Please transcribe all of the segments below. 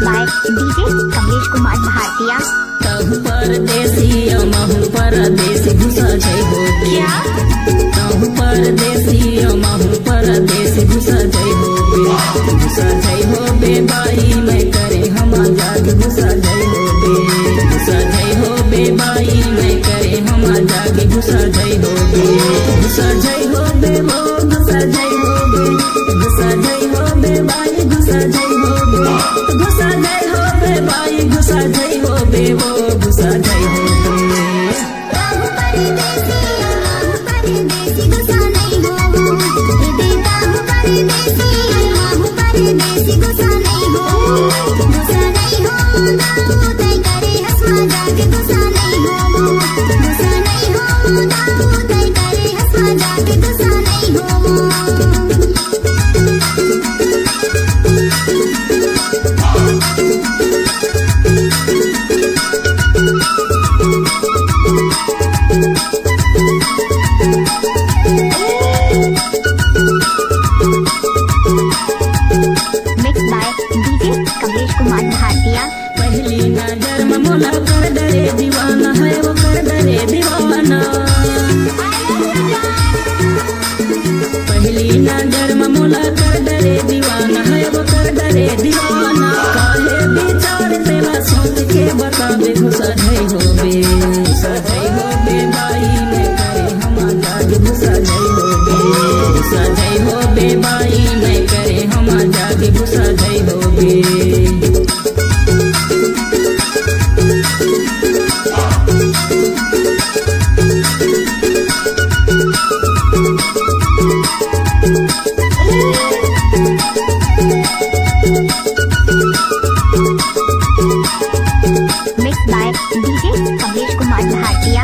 कमलेश कुमार भारतीय। कहूँ परदेसी महू परदेसी घुसा जय हो क्या? कहूँ परदेसी महू परदेसी घुसा जय हो बे बाई मैं करे हम जाग घुसा जय हो बे बाई मैं करे हम जाग घुसा जय हो बे घुसा जय हो बे वो घुसा जय हो बे बाई घुसा जय हो बे घुसा जय हो बे बाई घुसा जय हो बे वो घुसा जय हो कमलेश कुमार भारतीय। पहली नजर में मोला कर डरे दीवाना है वो कर डरे दीवाना। पहली नजर में मोला कर डरे दीवाना है वो कर डरे दीवाना। काहे विचार तेरा सोच के बतावे घुसा जय हो बे बाई मैं करे हम जाग घुसा जय हो बे बाई मैं करे हम जाग घुसा जय हो बे। कमलेश कुमार भारतीय।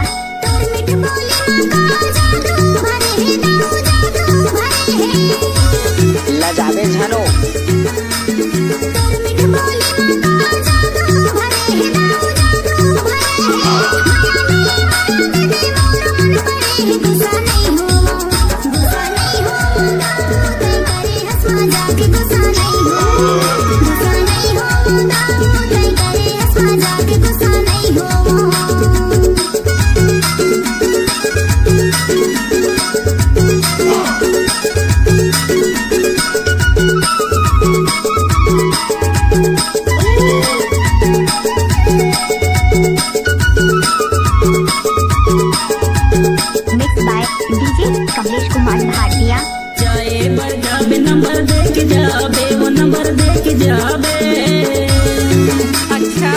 लजावे झनो कमलेश कुमार भारतीय। चाहे बर जाबे नंबर दे के जाबे वो नंबर दे के जाबे। अच्छा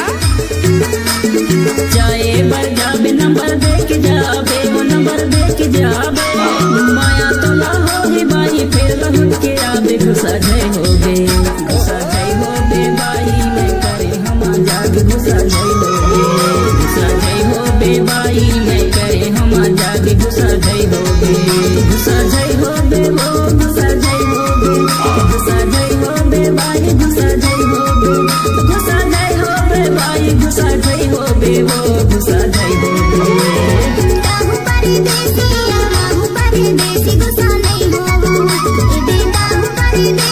चाहे बर जाबे नंबर दे के जाबे वो नंबर दे के जाबे। माया तो ला हो बाई फिर लहुट के आबे घुसा जय हो बे।